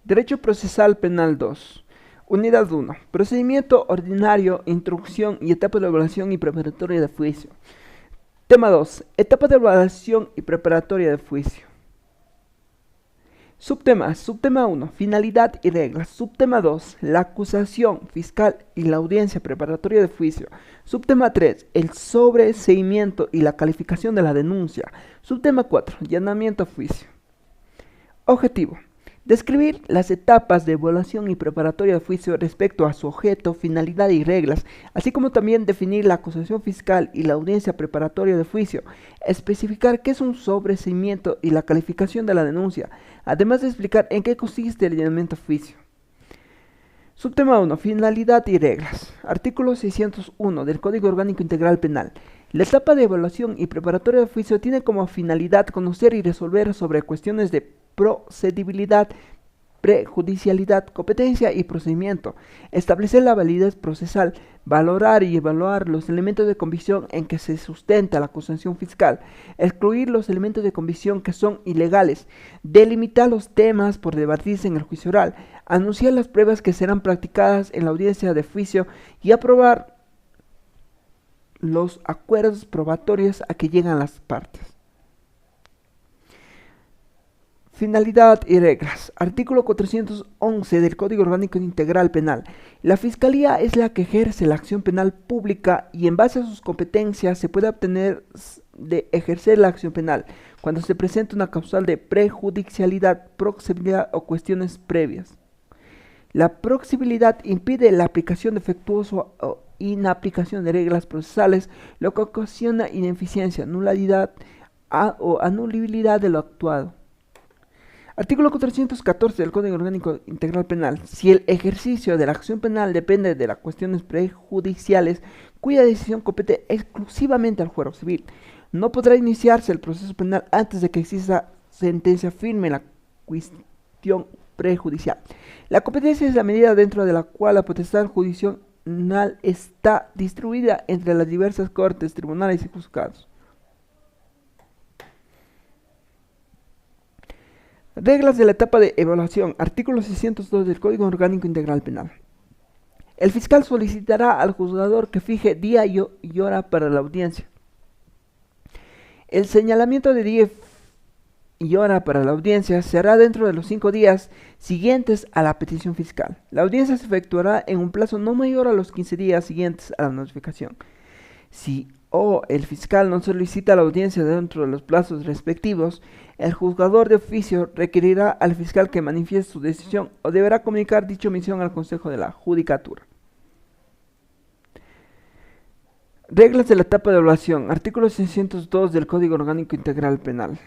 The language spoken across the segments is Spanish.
Derecho Procesal Penal 2. Unidad 1. Procedimiento ordinario, introducción y etapa de evaluación y preparatoria de juicio. Tema 2. Etapa de evaluación y preparatoria de juicio. Subtema 1. Finalidad y reglas. Subtema 2. La acusación fiscal y la audiencia preparatoria de juicio. Subtema 3. El sobreseimiento y la calificación de la denuncia. Subtema 4. Llamamiento a juicio. Objetivo. Describir las etapas de evaluación y preparatoria de juicio respecto a su objeto, finalidad y reglas, así como también definir la acusación fiscal y la audiencia preparatoria de juicio, especificar qué es un sobreseimiento y la calificación de la denuncia, además de explicar en qué consiste el llamamiento a juicio. Subtema 1. Finalidad y reglas. Artículo 601 del Código Orgánico Integral Penal. La etapa de evaluación y preparatoria de juicio tiene como finalidad conocer y resolver sobre cuestiones de procedibilidad, prejudicialidad, competencia y procedimiento, establecer la validez procesal, valorar y evaluar los elementos de convicción en que se sustenta la acusación fiscal, excluir los elementos de convicción que son ilegales, delimitar los temas por debatirse en el juicio oral, anunciar las pruebas que serán practicadas en la audiencia de juicio y aprobar los acuerdos probatorios a que llegan las partes. Finalidad y reglas. Artículo 411 del Código Orgánico Integral Penal. La Fiscalía es la que ejerce la acción penal pública y en base a sus competencias se puede obtener de ejercer la acción penal cuando se presenta una causal de prejudicialidad, proxibilidad o cuestiones previas. La proxibilidad impide la aplicación defectuosa o inaplicación de reglas procesales, lo que ocasiona ineficiencia, nulidad o anulabilidad de lo actuado. Artículo 414 del Código Orgánico Integral Penal. Si el ejercicio de la acción penal depende de las cuestiones prejudiciales, cuya decisión compete exclusivamente al fuero civil, no podrá iniciarse el proceso penal antes de que exista sentencia firme en la cuestión prejudicial. La competencia es la medida dentro de la cual la potestad judicial está distribuida entre las diversas cortes, tribunales y juzgados. Reglas de la etapa de evaluación. Artículo 602 del Código Orgánico Integral Penal. El fiscal solicitará al juzgador que fije día y hora para la audiencia. El señalamiento de día y hora para la audiencia se hará dentro de los 5 días siguientes a la petición fiscal. La audiencia se efectuará en un plazo no mayor a los 15 días siguientes a la notificación. Si el fiscal no solicita la audiencia dentro de los plazos respectivos, el juzgador de oficio requerirá al fiscal que manifieste su decisión o deberá comunicar dicha omisión al Consejo de la Judicatura. Reglas de la etapa de evaluación. Artículo 602 del Código Orgánico Integral Penal.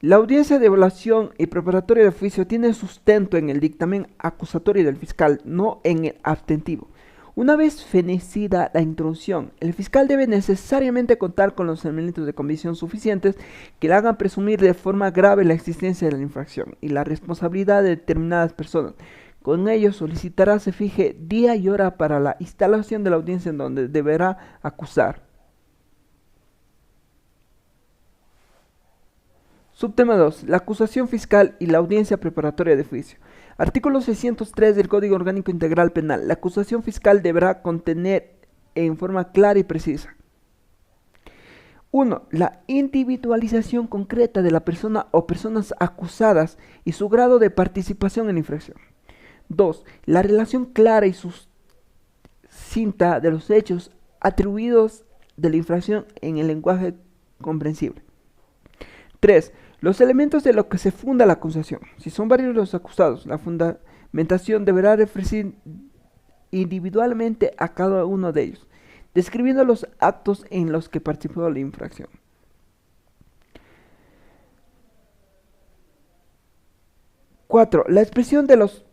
La audiencia de evaluación y preparatoria de juicio tiene sustento en el dictamen acusatorio del fiscal, no en el abstentivo. Una vez fenecida la introducción, el fiscal debe necesariamente contar con los elementos de convicción suficientes que le hagan presumir de forma grave la existencia de la infracción y la responsabilidad de determinadas personas. Con ello solicitará se fije día y hora para la instalación de la audiencia en donde deberá acusar. Subtema 2. La acusación fiscal y la audiencia preparatoria de juicio. Artículo 603 del Código Orgánico Integral Penal. La acusación fiscal deberá contener en forma clara y precisa: 1. La individualización concreta de la persona o personas acusadas y su grado de participación en la infracción. 2. La relación clara y sucinta de los hechos atribuidos de la infracción en el lenguaje comprensible. 3. Los elementos de lo que se funda la acusación. Si son varios los acusados, la fundamentación deberá referir individualmente a cada uno de ellos, describiendo los actos en los que participó la infracción. 4. La expresión de los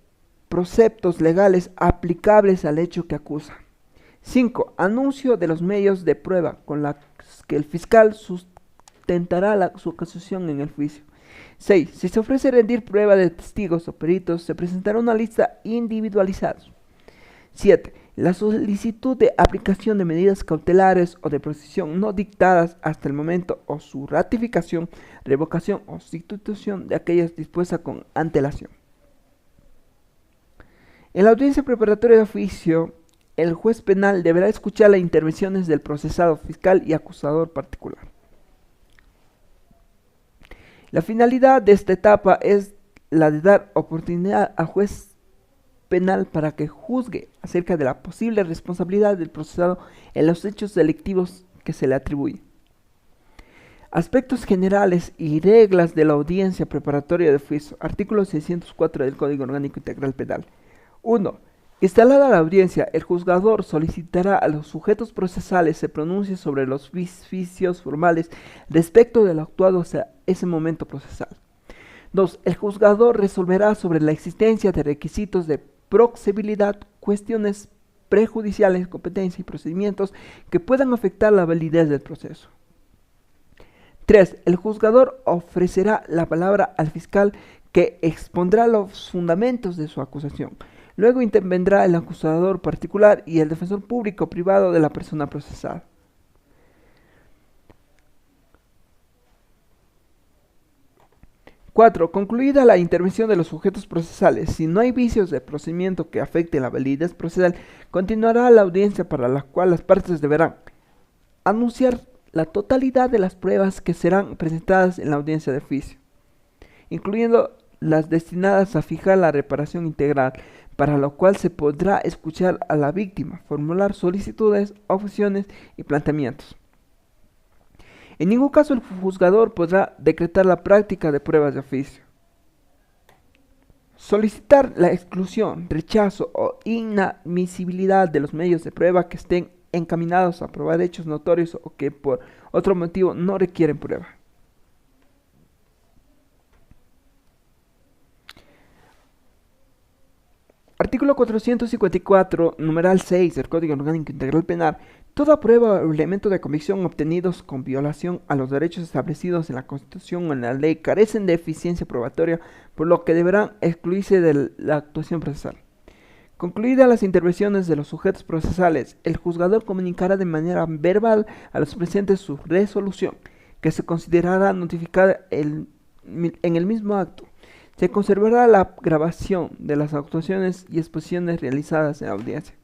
preceptos legales aplicables al hecho que acusa. 5. Anuncio de los medios de prueba con los que el fiscal sustentará su acusación en el juicio. 6. Si se ofrece rendir prueba de testigos o peritos, se presentará una lista individualizada. 7. La solicitud de aplicación de medidas cautelares o de protección no dictadas hasta el momento o su ratificación, revocación o sustitución de aquellas dispuestas con antelación. En la audiencia preparatoria de oficio, el juez penal deberá escuchar las intervenciones del procesado fiscal y acusador particular. La finalidad de esta etapa es la de dar oportunidad al juez penal para que juzgue acerca de la posible responsabilidad del procesado en los hechos delictivos que se le atribuyen. Aspectos generales y reglas de la audiencia preparatoria de oficio. Artículo 604 del Código Orgánico Integral Penal. 1. Instalada la audiencia, el juzgador solicitará a los sujetos procesales se pronuncie sobre los vicios formales respecto de lo actuado hasta ese momento procesal. 2. El juzgador resolverá sobre la existencia de requisitos de procedibilidad, cuestiones prejudiciales, competencia y procedimientos que puedan afectar la validez del proceso. 3. El juzgador ofrecerá la palabra al fiscal que expondrá los fundamentos de su acusación. Luego intervendrá el acusador particular y el defensor público o privado de la persona procesada. 4. Concluida la intervención de los sujetos procesales, si no hay vicios de procedimiento que afecten la validez procesal, continuará la audiencia para la cual las partes deberán anunciar la totalidad de las pruebas que serán presentadas en la audiencia de oficio, incluyendo las destinadas a fijar la reparación integral, para lo cual se podrá escuchar a la víctima, formular solicitudes, objeciones y planteamientos. En ningún caso el juzgador podrá decretar la práctica de pruebas de oficio. Solicitar la exclusión, rechazo o inadmisibilidad de los medios de prueba que estén encaminados a probar hechos notorios o que por otro motivo no requieren prueba. Artículo 454, numeral 6 del Código Orgánico Integral Penal. Toda prueba o elemento de convicción obtenidos con violación a los derechos establecidos en la Constitución o en la ley carecen de eficiencia probatoria, por lo que deberán excluirse de la actuación procesal. Concluidas las intervenciones de los sujetos procesales, el juzgador comunicará de manera verbal a los presentes su resolución, que se considerará notificada en el mismo acto. Se conservará la grabación de las actuaciones y exposiciones realizadas en la audiencia.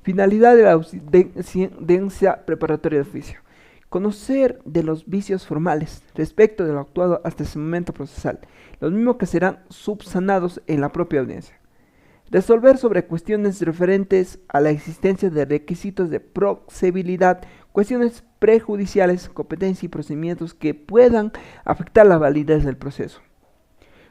Finalidad de la audiencia preparatoria de oficio. Conocer de los vicios formales respecto de lo actuado hasta ese momento procesal, los mismos que serán subsanados en la propia audiencia. Resolver sobre cuestiones referentes a la existencia de requisitos de procedibilidad, cuestiones prejudiciales, competencia y procedimientos que puedan afectar la validez del proceso.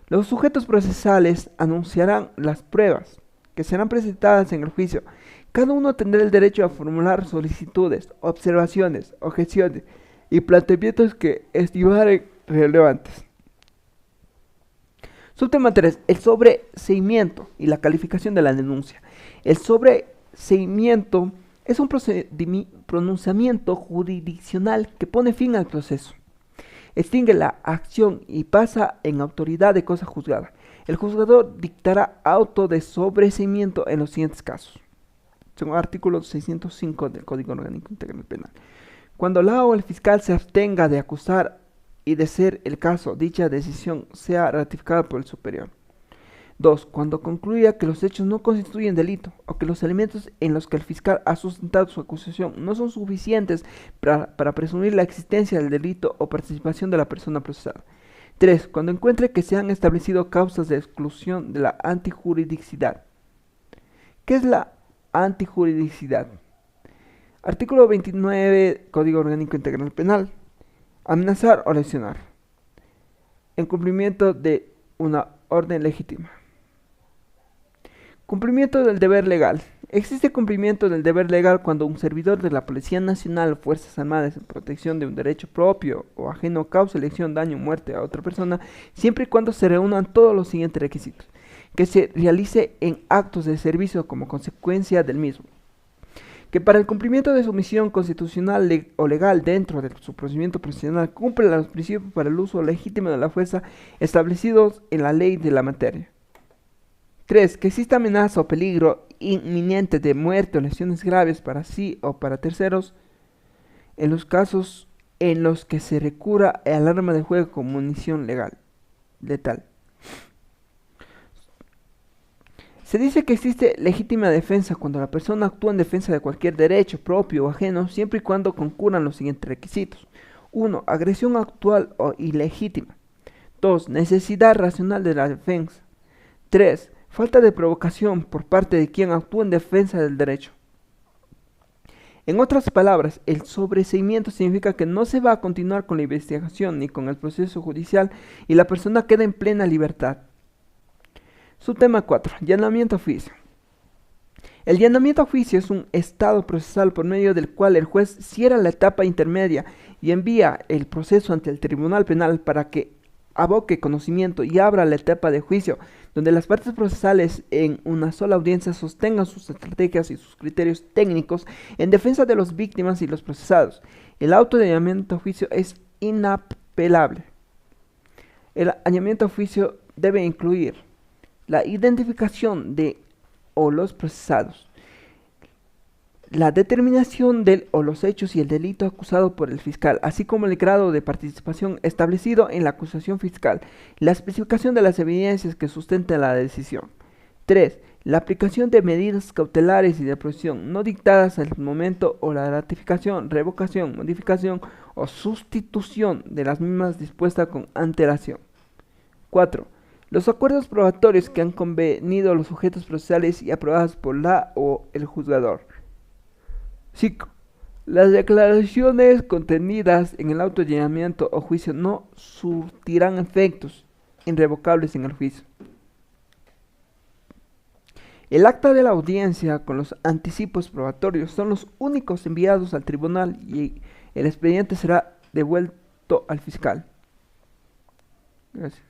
Los sujetos procesales anunciarán las pruebas que serán presentadas en el juicio. Cada uno tendrá el derecho a formular solicitudes, observaciones, objeciones y planteamientos que estimaren relevantes. Subtema 3. El sobreseimiento y la calificación de la denuncia. El sobreseimiento es un pronunciamiento jurisdiccional que pone fin al proceso. Extingue la acción y pasa en autoridad de cosa juzgada. El juzgador dictará auto de sobreseimiento en los siguientes casos. Según artículo 605 del Código Orgánico Integral Penal. Cuando la o el fiscal se abstenga de acusar y de ser el caso, dicha decisión sea ratificada por el superior. 2. Cuando concluya que los hechos no constituyen delito o que los elementos en los que el fiscal ha sustentado su acusación no son suficientes para presumir la existencia del delito o participación de la persona procesada. 3. Cuando encuentre que se han establecido causas de exclusión de la antijuridicidad. ¿Qué es la antijuridicidad? Artículo 29 Código Orgánico Integral Penal. Amenazar o lesionar en cumplimiento de una orden legítima. Cumplimiento del deber legal. Existe cumplimiento del deber legal cuando un servidor de la Policía Nacional o Fuerzas Armadas en protección de un derecho propio o ajeno causa lesión, daño o muerte a otra persona, siempre y cuando se reúnan todos los siguientes requisitos. Que se realice en actos de servicio como consecuencia del mismo. Que para el cumplimiento de su misión constitucional o legal dentro de su procedimiento profesional cumpla los principios para el uso legítimo de la fuerza establecidos en la ley de la materia. 3. Que exista amenaza o peligro inminente de muerte o lesiones graves para sí o para terceros, en los casos en los que se recurra al arma de fuego como munición letal. Se dice que existe legítima defensa cuando la persona actúa en defensa de cualquier derecho propio o ajeno, siempre y cuando concurran los siguientes requisitos. 1. Agresión actual o ilegítima. 2. Necesidad racional de la defensa. 3. Falta de provocación por parte de quien actúa en defensa del derecho. En otras palabras, el sobreseimiento significa que no se va a continuar con la investigación ni con el proceso judicial y la persona queda en plena libertad. Subtema 4. Llanamiento a juicio. El llanamiento a juicio es un estado procesal por medio del cual el juez cierra la etapa intermedia y envía el proceso ante el tribunal penal para que aboque conocimiento y abra la etapa de juicio, donde las partes procesales en una sola audiencia sostengan sus estrategias y sus criterios técnicos en defensa de las víctimas y los procesados. El auto de llamamiento a juicio es inapelable. El llamamiento a juicio debe incluir la identificación de o los procesados, la determinación del o los hechos y el delito acusado por el fiscal, así como el grado de participación establecido en la acusación fiscal, la especificación de las evidencias que sustenten la decisión. 3. La aplicación de medidas cautelares y de protección no dictadas al momento o la ratificación, revocación, modificación o sustitución de las mismas dispuestas con antelación. 4. Los acuerdos probatorios que han convenido los sujetos procesales y aprobados por la o el juzgador. 5. Las declaraciones contenidas en el auto de llamamiento o juicio no surtirán efectos irrevocables en el juicio. El acta de la audiencia con los anticipos probatorios son los únicos enviados al tribunal y el expediente será devuelto al fiscal. Gracias.